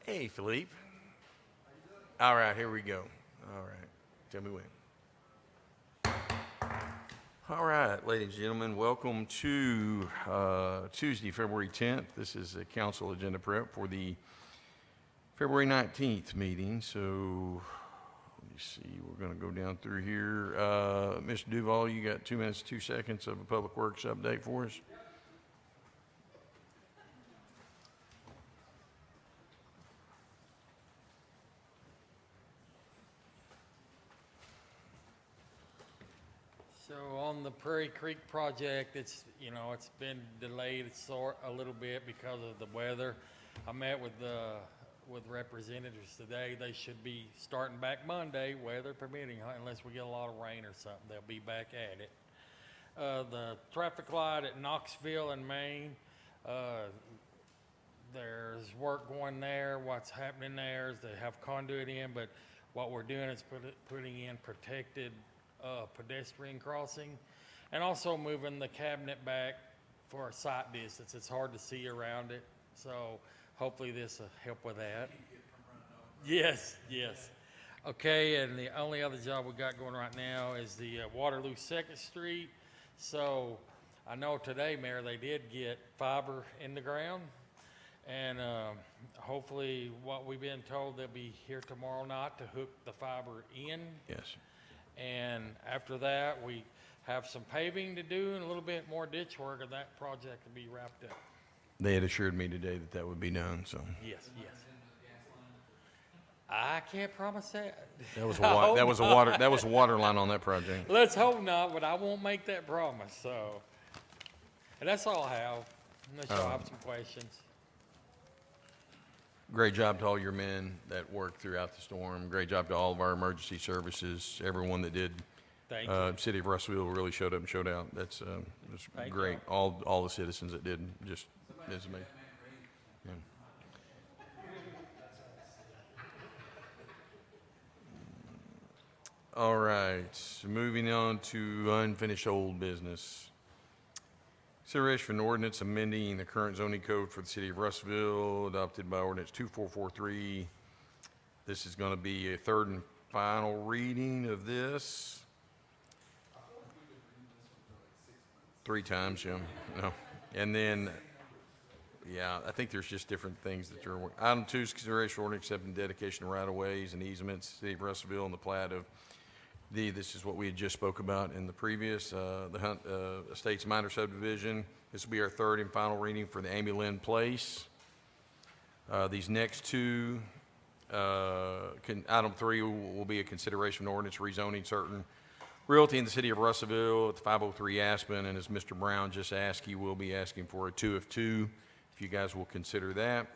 Hey, Philippe. All right, here we go. All right, tell me when. All right, ladies and gentlemen, welcome to Tuesday, February 10th. This is a council agenda prep for the February 19th meeting. So let me see, we're going to go down through here. Mr. Duval, you got 2 minutes, 2 seconds of a Public Works update for us? So on the Prairie Creek project, it's been delayed a little bit because of the weather. I met with representatives today. They should be starting back Monday, weather permitting, unless we get a lot of rain or something. They'll be back at it. The traffic light at Knoxville in Maine, there's work going there. What's happening there is they have conduit in, but what we're doing is putting in protected pedestrian crossing, and also moving the cabinet back for a sight distance. It's hard to see around it, so hopefully this will help with that. Yes. Okay, and the only other job we got going right now is the Waterloo 2nd Street. So I know today, Mayor, they did get fiber in the ground, and hopefully what we've been told, they'll be here tomorrow night to hook the fiber in. Yes. And after that, we have some paving to do and a little bit more ditch work, and that project will be wrapped up. They had assured me today that that would be done, so. Yes. I can't promise that. That was a water line on that project. Let's hope not, but I won't make that promise, so. And that's all I have, unless y'all have some questions. Great job to all your men that worked throughout the storm. Great job to all of our emergency services, everyone that did. Thank you. City of Russellville really showed up and showed out. That's Thank great. you. All the citizens that did, just is amazing. Yeah. All right, moving on to unfinished old business. Consideration for an ordinance amending the current zoning code for the city of Russellville, adopted by ordinance 2443. This is going to be a third and final reading of this. 3 times, yeah. No. And then, yeah, I think there's just different things that are. Item 2 is consideration for ordinance accepting dedication of right-of-ways and easements, city of Russellville, and the plat of this is what we had just spoke about in the previous, the Hunt Estates minor subdivision. This will be our third and final reading for the Amy Lynn Place. These next two, item 3 will be a consideration of an ordinance rezoning certain realty in the city of Russellville at 503 Aspen, and as Mr. Brown just asked, he will be asking for a 2 of 2, if you guys will consider that.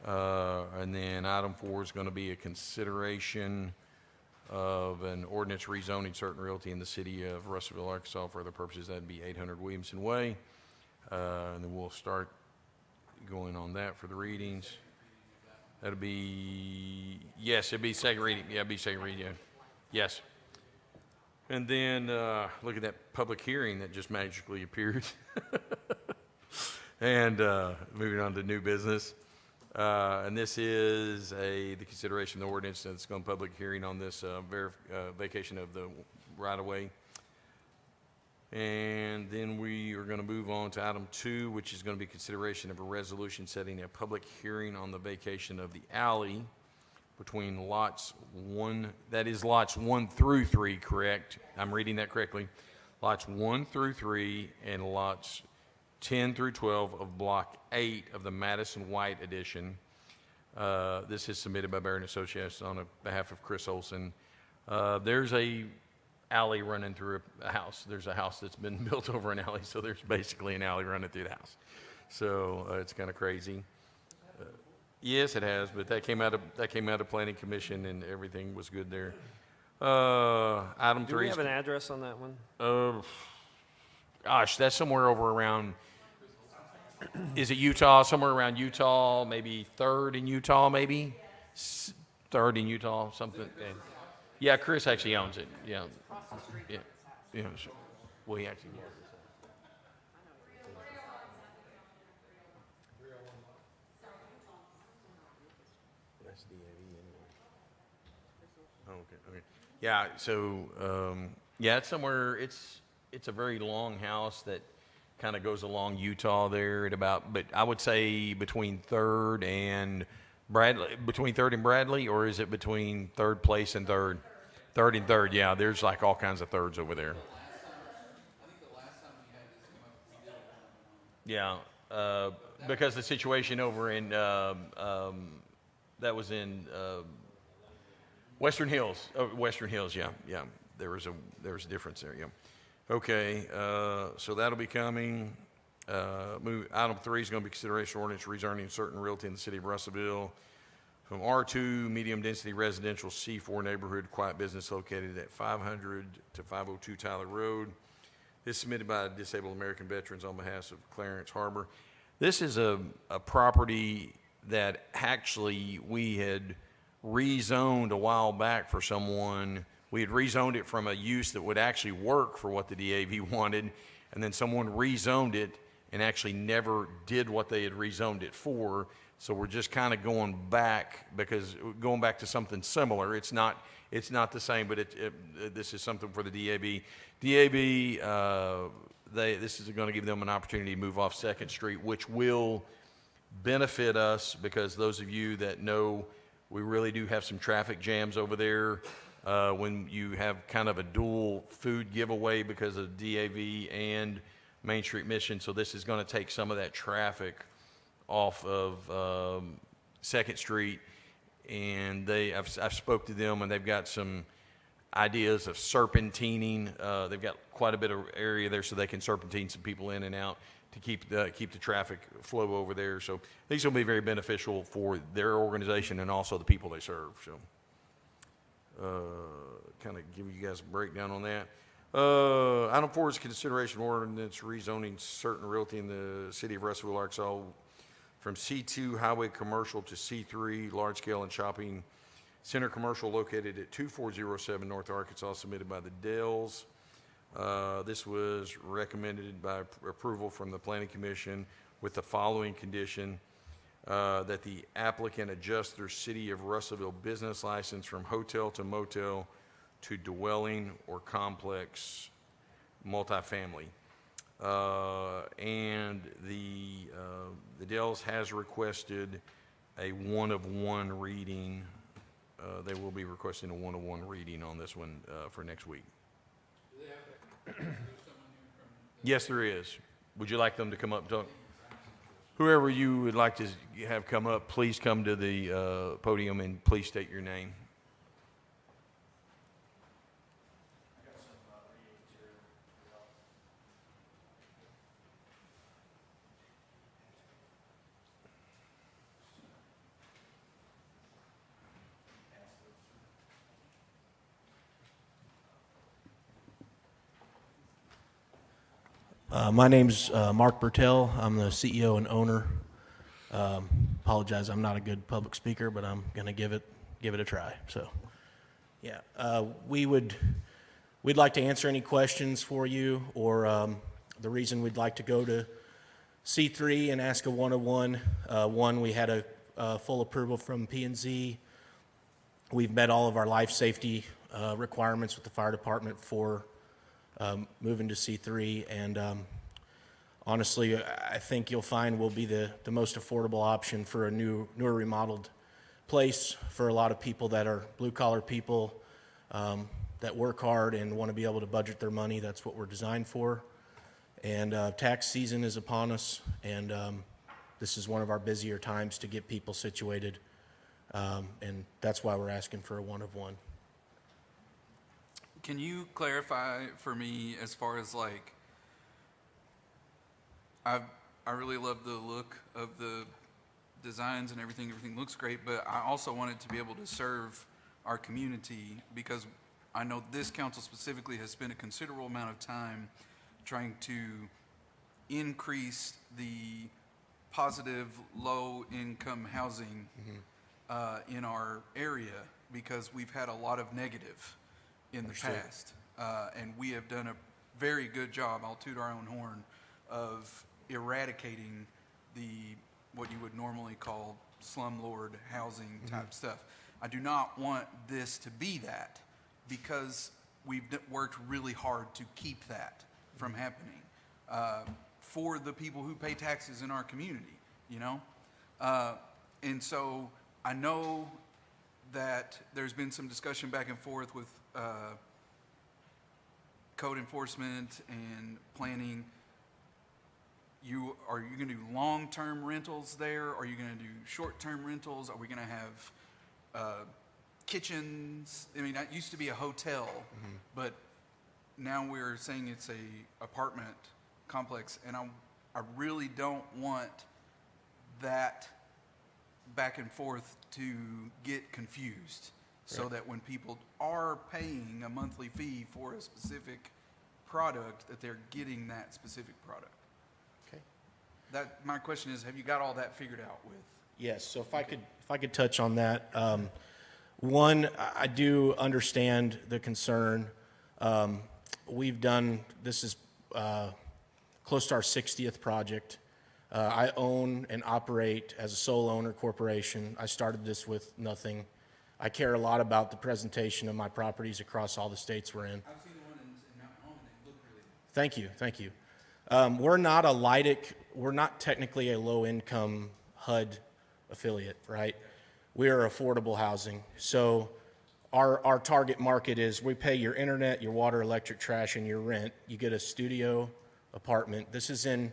And then item 4 is going to be a consideration of an ordinance rezoning certain realty in the city of Russellville, Arkansas. For other purposes, that'd be 800 Williamson Way. And then we'll start going on that for the readings. That'll be, yes, it'll be second reading. Yeah, it'll be second reading, yeah. Yes. And then look at that public hearing that just magically appeared. And moving on to new business. And this is the consideration of the ordinance that's going to public hearing on this vacation of the right-of-way. And then we are going to move on to item 2, which is going to be consideration of a resolution setting a public hearing on the vacation of the alley between lots 1, that is lots 1 through 3, correct? I'm reading that correctly. Lots 1 through 3 and lots 10 through 12 of Block 8 of the Madison White edition. This is submitted by Barrett & Associates on behalf of Chris Olson. There's a alley running through a house. There's a house that's been built over an alley, so there's basically an alley running through the house. So it's kind of crazy. Yes, it has, but that came out of Planning Commission, and everything was good there. Item 3. Do we have an address on that one? Gosh, that's somewhere over around. Is it Utah? Somewhere around Utah, maybe 3rd in Utah, maybe 3rd in Utah, something. Yeah, Chris actually owns it. Yeah, yeah. Well, he actually. That's DAV anyway. Oh, okay. Yeah, so, yeah, it's somewhere, it's a very long house that kind of goes along Utah there at about, but I would say between Third and Bradley, or is it between Third Place and Third? Third and Third, yeah, there's like all kinds of thirds over there. Yeah, because the situation over in, that was in, Western Hills, yeah. There was a difference there, yeah. Okay, so that'll be coming. Item 3 is going to be consideration ordinance rezoning certain realty in the city of Russellville from R2 medium density residential C4 neighborhood quiet business located at 500 to 502 Tyler Road. This is submitted by Disabled American Veterans on behalf of Clarence Harbor. This is a property that actually we had rezoned a while back for someone. We had rezoned it from a use that would actually work for what the DAV wanted, and then someone rezoned it and actually never did what they had rezoned it for. So we're just kind of going back to something similar. It's not the same, but this is something for the DAV. This is going to give them an opportunity to move off 2nd Street, which will benefit us because those of you that know, we really do have some traffic jams over there when you have kind of a dual food giveaway because of DAV and Main Street Mission. So this is going to take some of that traffic off of 2nd Street. And I've spoke to them, and they've got some ideas of serpentining. They've got quite a bit of area there so they can serpentine some people in and out to keep the traffic flow over there. So these will be very beneficial for their organization and also the people they serve. So kind of give you guys a breakdown on that. Item 4 is consideration of ordinance rezoning certain realty in the city of Russellville, Arkansas from C2 highway commercial to C3 large scale and shopping center commercial located at 2407 North Arkansas, submitted by the Dells. This was recommended by approval from the Planning Commission with the following condition, that the applicant adjust their city of Russellville business license from hotel to motel to dwelling or complex multifamily. And the Dells has requested a 1-of-1 reading. They will be requesting a 1-of-1 reading on this one for next week. Yes, there is. Would you like them to come up and talk? Whoever you would like to have come up, please come to the podium and please state your name. My name's Mark Bertel. I'm the CEO and owner. Apologize, I'm not a good public speaker, but I'm going to give it a try. So, yeah, we'd like to answer any questions for you, or the reason we'd like to go to C3 and ask a 1-of-1. One, we had a full approval from P&Z. We've met all of our life safety requirements with the fire department for moving to C3, and honestly, I think you'll find we'll be the most affordable option for a newer remodeled place for a lot of people that are blue-collar people that work hard and want to be able to budget their money. That's what we're designed for. And tax season is upon us, and this is one of our busier times to get people situated, and that's why we're asking for a 1-of-1. Can you clarify for me as far as like, I really love the look of the designs and everything. Everything looks great, but I also wanted to be able to serve our community because I know this council specifically has spent a considerable amount of time trying to increase the positive low-income housing in our area because we've had a lot of negative in the past, and we have done a very good job, I'll toot our own horn, of eradicating what you would normally call slumlord housing type stuff. I do not want this to be that, because we've worked really hard to keep that from happening for the people who pay taxes in our community, you know? And so I know that there's been some discussion back and forth with code enforcement and planning. Are you going to do long-term rentals there? Are you going to do short-term rentals? Are we going to have kitchens? I mean, that used to be a hotel, but now we're saying it's a apartment complex, and I really don't want that back and forth to get confused, so that when people are paying a monthly fee for a specific product, that they're getting that specific product. Okay. My question is, have you got all that figured out with? Yes, so if I could touch on that. One, I do understand the concern. This is close to our 60th project. I own and operate as a sole owner corporation. I started this with nothing. I care a lot about the presentation of my properties across all the states we're in. I've seen the one in Mountain Home, and they look really Thank you. We're not technically a low-income HUD affiliate, right? We are affordable housing. So our target market is, we pay your internet, your water, electric, trash, and your rent. You get a studio apartment. This is in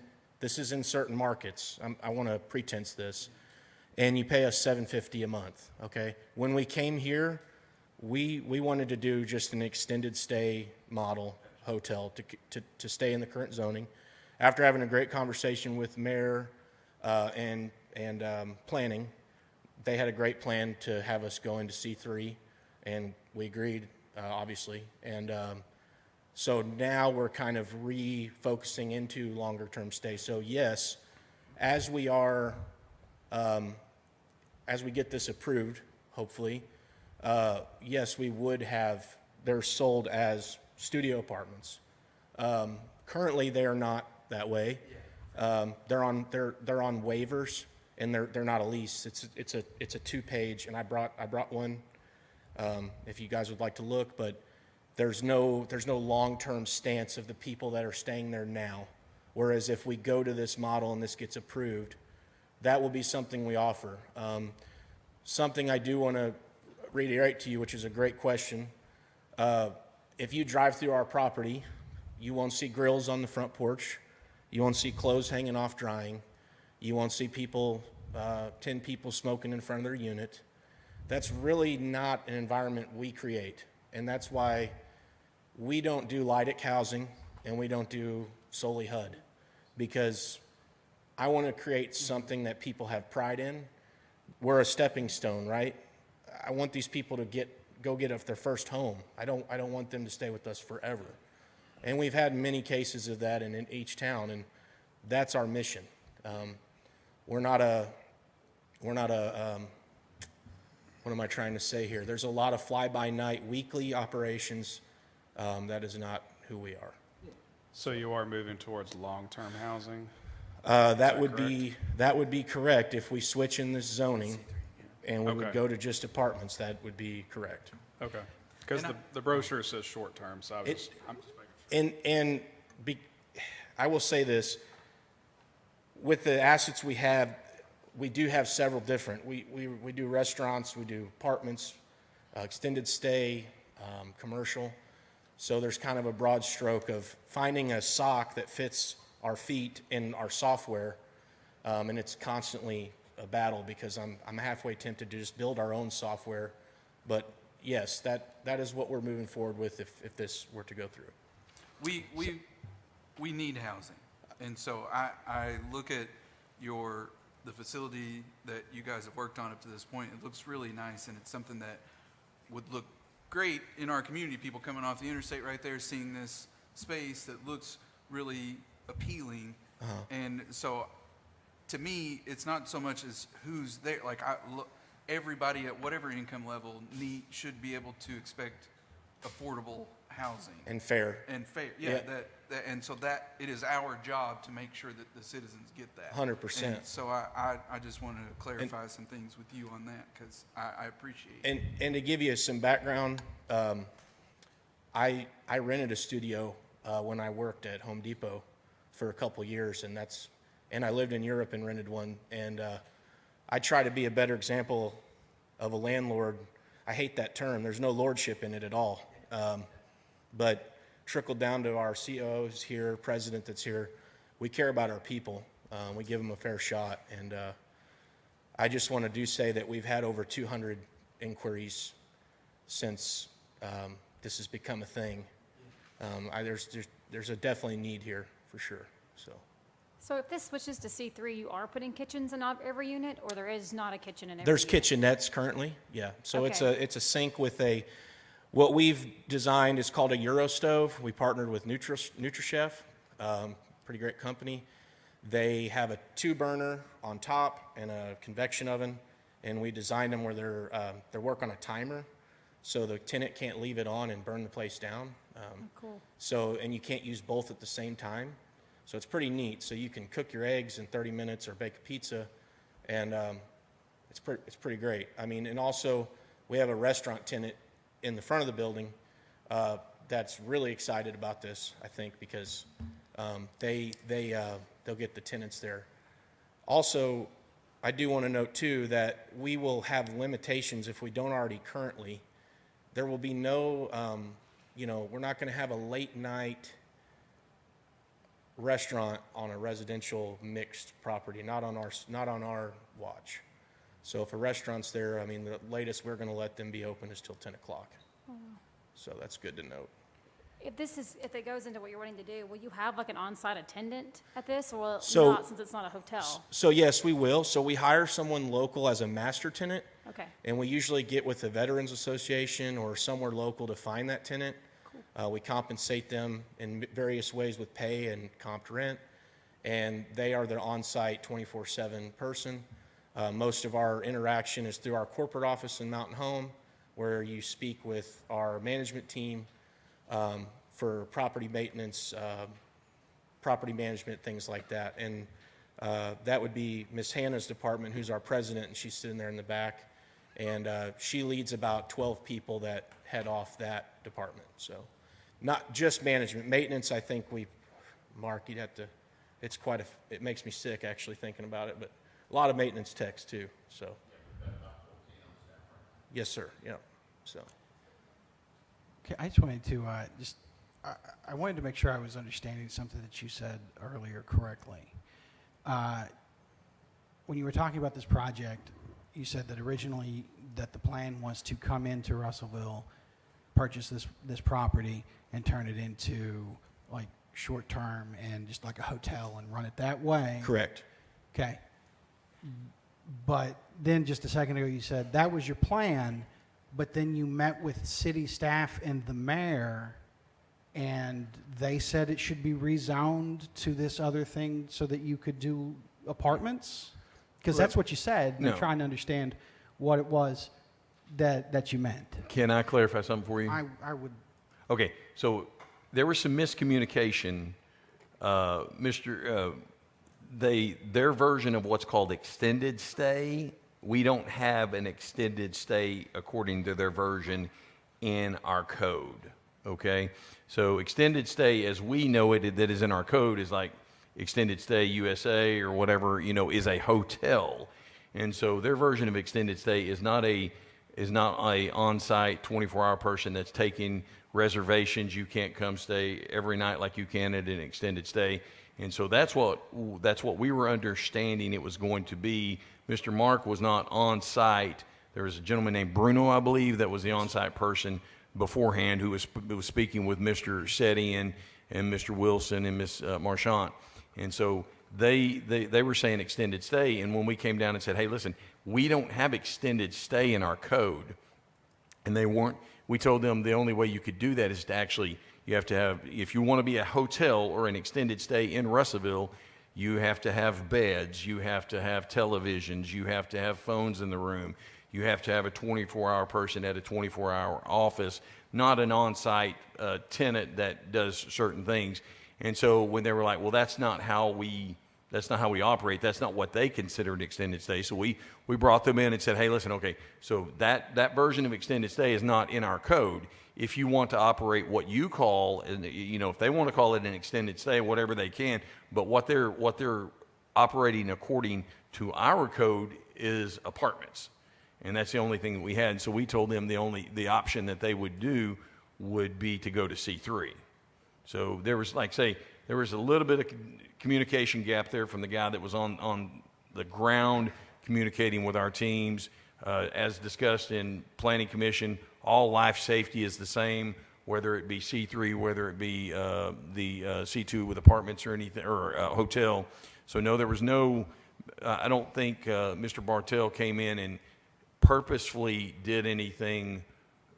certain markets. I want to pretense this. And you pay us $750 a month, okay? When we came here, we wanted to do just an extended stay model hotel to stay in the current zoning. After having a great conversation with mayor and planning, they had a great plan to have us go into C3, and we agreed, obviously. And so now we're kind of refocusing into longer term stay. So yes, as we get this approved, hopefully, yes, we would have, they're sold as studio apartments. Currently, they are not that way. They're on waivers, and they're not a lease. It's a 2-page, and I brought one if you guys would like to look, but there's no long-term stance of the people that are staying there now. Whereas if we go to this model and this gets approved, that will be something we offer. Something I do want to reiterate to you, which is a great question. If you drive through our property, you won't see grills on the front porch. You won't see clothes hanging off drying. You won't see 10 people smoking in front of their unit. That's really not an environment we create. And that's why we don't do LIDIC housing and we don't do solely HUD, because I want to create something that people have pride in. We're a stepping stone, right? I want these people to go get their first home. I don't want them to stay with us forever. And we've had many cases of that in each town, and that's our mission. We're not a what am I trying to say here? There's a lot of fly-by-night weekly operations. That is not who we are. So you are moving towards long-term housing? That would be correct if we switch in this zoning and we would Okay. go to just apartments. That would be correct. Okay. Because the brochure says short-term, so I'm just making sure. I will say this, with the assets we have, we do have several different. We do restaurants, we do apartments, extended stay, commercial. So there's kind of a broad stroke of finding a sock that fits our feet in our software, and it's constantly a battle because I'm halfway tempted to just build our own software. But yes, that is what we're moving forward with if this were to go through. We need housing, and so I look at the facility that you guys have worked on up to this point. It looks really nice, and it's something that would look great in our community. People coming off the interstate right there, seeing this space that looks really appealing. And so, to me, it's not so much as who's there. Like everybody at whatever income level should be able to expect affordable housing And fair. and fair. Yeah, And so that, it is our job to make sure that the citizens get that. 100%. And so I just wanted to clarify some things with you on that, because I appreciate it. And to give you some background, I rented a studio when I worked at Home Depot for a couple years, and I lived in Europe and rented one. And I try to be a better example of a landlord. I hate that term. There's no lordship in it at all. But trickled down to our COOs here, president that's here, we care about our people. We give them a fair shot. And I just want to say that we've had over 200 inquiries since this has become a thing. There's a definitely need here for sure. So if this switches to C3, you are putting kitchens in every unit, or there is not a kitchen in every There's unit? kitchenettes currently, yeah. So Okay. it's a sink with what we've designed is called a Euro stove. We partnered with NutriChef, pretty great company. They have a 2-burner on top and a convection oven, and we designed them where they work on a timer, so the tenant can't leave it on and burn the place down. Cool. And you can't use both at the same time. So it's pretty neat. So you can cook your eggs in 30 minutes or bake a pizza, and it's pretty great. I mean, and also we have a restaurant tenant in the front of the building that's really excited about this, I think, because they'll get the tenants there. Also, I do want to note too that we will have limitations if we don't already currently. There will be no, we're not going to have a late night restaurant on a residential mixed property, not on our watch. So if a restaurant's there, I mean, the latest we're going to let them be open is till 10 o'clock. So that's good to note. If it goes into what you're wanting to do, will you have like an on-site attendant at this, or will it So- not, since it's not a hotel? So yes, we will. So we hire someone local as a master tenant, Okay. and we usually get with the Veterans Association or somewhere local to find that tenant. We compensate them in various ways with pay and comped rent, and they are the on-site 24/7 person. Most of our interaction is through our corporate office in Mountain Home, where you speak with our management team for property maintenance, property management, things like that. And that would be Miss Hannah's department, who's our president, and she's sitting there in the back. And she leads about 12 people that head off that department. So not just management. Maintenance, I think Mark, you'd have to, it makes me sick actually thinking about it, but a lot of maintenance techs too, so. Yes, sir, yeah, so. Okay, I just wanted to I wanted to make sure I was understanding something that you said earlier correctly. When you were talking about this project, you said that originally that the plan was to come into Russellville, purchase this property, and turn it into like short-term and just like a hotel and run it that way. Correct. Okay. But then just a second ago, you said that was your plan, but then you met with city staff and the mayor, and they said it should be rezoned to this other thing so that you could do apartments? Because that's what you said, and No. I'm trying to understand what it was that you meant. Can I clarify something for you? I would, Okay, so there was some miscommunication. Their version of what's called extended stay, we don't have an extended stay according to their version in our code, okay? So extended stay, as we know it, that is in our code, is like extended stay USA or whatever, is a hotel. And so their version of extended stay is not a on-site 24-hour person that's taking reservations. You can't come stay every night like you can at an extended stay. And so that's what we were understanding it was going to be. Mr. Mark was not on-site. There was a gentleman named Bruno, I believe, that was the on-site person beforehand who was speaking with Mr. Setti and Mr. Wilson and Ms. Marchant. And so they were saying extended stay. And when we came down and said, hey, listen, we don't have extended stay in our code. And we told them the only way you could do that is to actually, you have to have, if you want to be a hotel or an extended stay in Russellville, you have to have beds, you have to have televisions, you have to have phones in the room, you have to have a 24-hour person at a 24-hour office, not an on-site tenant that does certain things. And so when they were like, well, that's not how we operate. That's not what they consider an extended stay. So we brought them in and said, hey, listen, okay, so that version of extended stay is not in our code. If you want to operate what you call, and if they want to call it an extended stay, whatever they can, but what they're operating according to our code is apartments. And that's the only thing that we had. So we told them the option that they would do would be to go to C3. So there was, there was a little bit of communication gap there from the guy that was on the ground communicating with our teams. As discussed in Planning Commission, all life safety is the same, whether it be C3, whether it be the C2 with apartments or anything, or hotel. So no, there was no, I don't think Mr. Bartell came in and purposefully did anything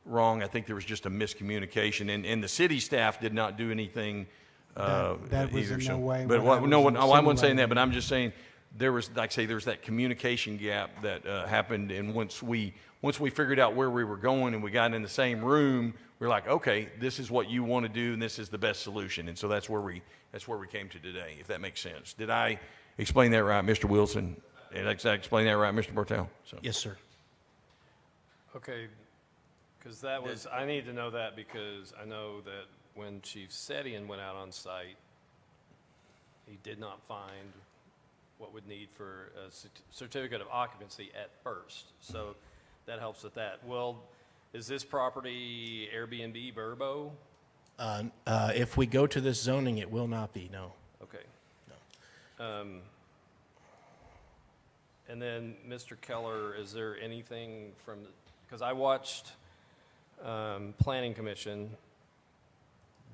wrong. I think there was just a miscommunication, and the city staff did not do anything That was either. in So- no way But what I no, was I wasn't saying that, insinuating. but I'm just saying there was, there's that communication gap that happened, and once we figured out where we were going and we got in the same room, we're like, okay, this is what you want to do, and this is the best solution, and so that's where we came to today, if that makes sense. Did I explain that right, Mr. Wilson? Did I explain that right, Mr. Bartell? So. Yes, sir. Okay, because I need to know that because I know that when Chief Setian went out on site, he did not find what would need for a certificate of occupancy at first. So that helps with that. Well, is this property Airbnb, Verbo? If we go to this zoning, it will not be, no. Okay. And then, Mr. Keller, is there anything from, because I watched Planning Commission,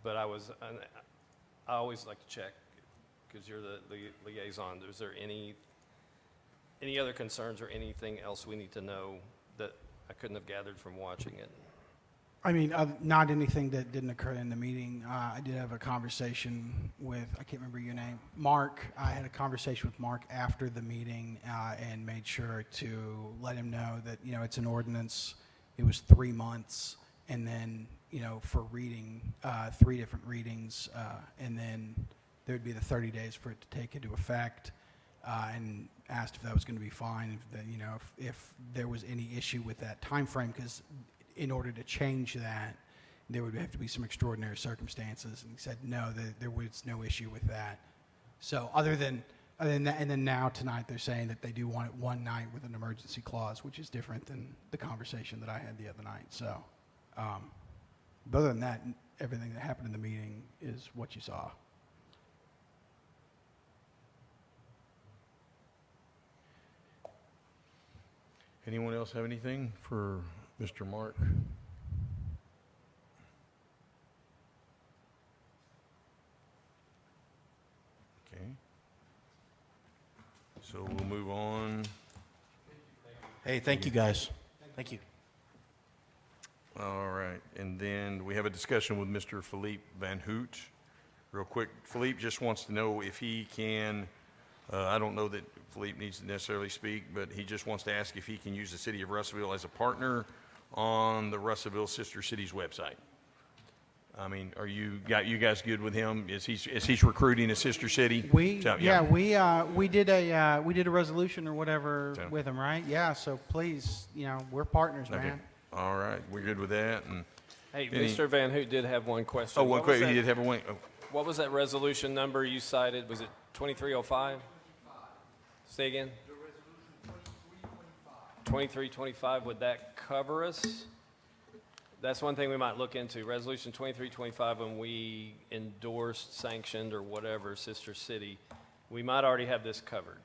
but I always like to check, because you're the liaison. Is there any other concerns or anything else we need to know that I couldn't have gathered from watching it? I mean, not anything that didn't occur in the meeting. I did have a conversation with, I can't remember your name, Mark. I had a conversation with Mark after the meeting and made sure to let him know that, it's an ordinance. It was 3 months. And then, for reading, 3 different readings. And then there'd be the 30 days for it to take into effect. And asked if that was going to be fine, if there was any issue with that time frame, because in order to change that, there would have to be some extraordinary circumstances. And he said, no, there was no issue with that. So other than that, and then now tonight they're saying that they do want it one night with an emergency clause, which is different than the conversation that I had the other night. So, but other than that, everything that happened in the meeting is what you saw. Anyone else have anything for Mr. Mark? Okay. So we'll move on. Hey, thank you, guys. Thank you. All right, and then we have a discussion with Mr. Philippe Van Hoot. Real quick, Philippe just wants to know if he can, I don't know that Philippe needs to necessarily speak, but he just wants to ask if he can use the city of Russellville as a partner on the Russellville Sister Cities website. I mean, are you guys good with him? Is he's recruiting a sister city? We So, we did a resolution or whatever So- with him, right? Yeah. So please, we're partners, Okay. man. All right, we're good with that. And Hey, Any- Mr. Van Hoot did have one question. one What was quick, that- he did have a wing. Oh, What was that resolution number you cited? Was it 2305? Say again? 2325, would that cover us? That's one thing we might look into. Resolution 2325, when we endorsed, sanctioned, or whatever, Sister City, we might already have this covered.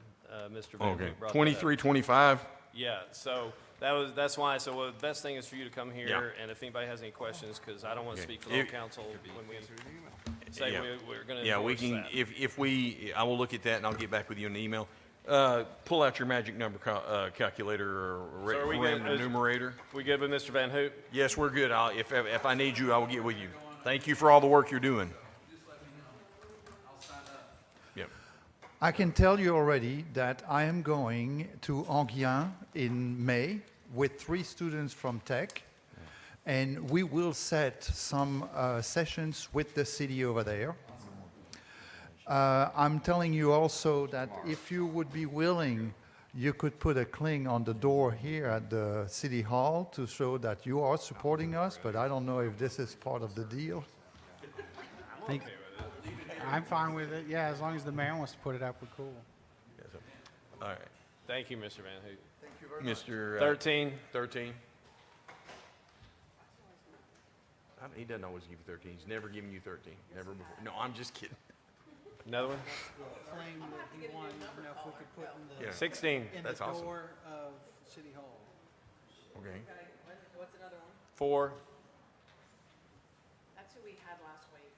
Mr. Van okay, Hoot brought that up. 2325. Yeah, so that's why I said, well, the best thing is for you to come here, Yeah. and if anybody has any questions, because I don't want to Okay. speak for the whole If- council when we say Yeah. we're going to Yeah, we endorse can, that. I will look at that and I'll get back with you in the email. Pull out your magic number calculator or So are we random good? numerator. We good with Mr. Van Hoot? Yes, we're good. If I need you, I will get with you. Thank you for all the work you're doing. Yep. I can tell you already that I am going to Anguien in May with 3 students from Tech, and we will set some sessions with the city over there. I'm telling you also that if you would be willing, you could put a cling on the door here at the city hall to show that you are supporting us, but I don't know if this is part of the deal. I'm fine with it, yeah, as long as the mayor wants to put it up, we're cool. Yes, sir. All right. Thank you, Mr. Van Hoot. Mr. 13, 13. He doesn't always give you 13. He's never given you 13. Never before. No, I'm just kidding. another one? Claim that he won, if we could put in Yeah. 16, That's awesome. of City Hall. Okay. What's another one? 4, That's who we had last week.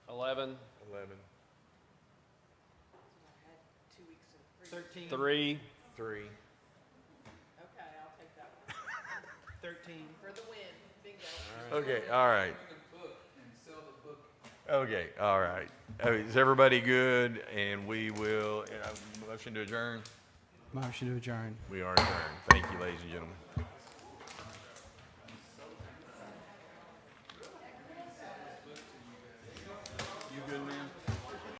11, 11, I had 2 weeks and 3. 3, 3. Okay, I'll take that one. 13. For the win, bingo. Okay, all right. Okay, all right. Is everybody good? And we will, motion to adjourn? Motion to adjourn. We are adjourned. Thank you, ladies and gentlemen.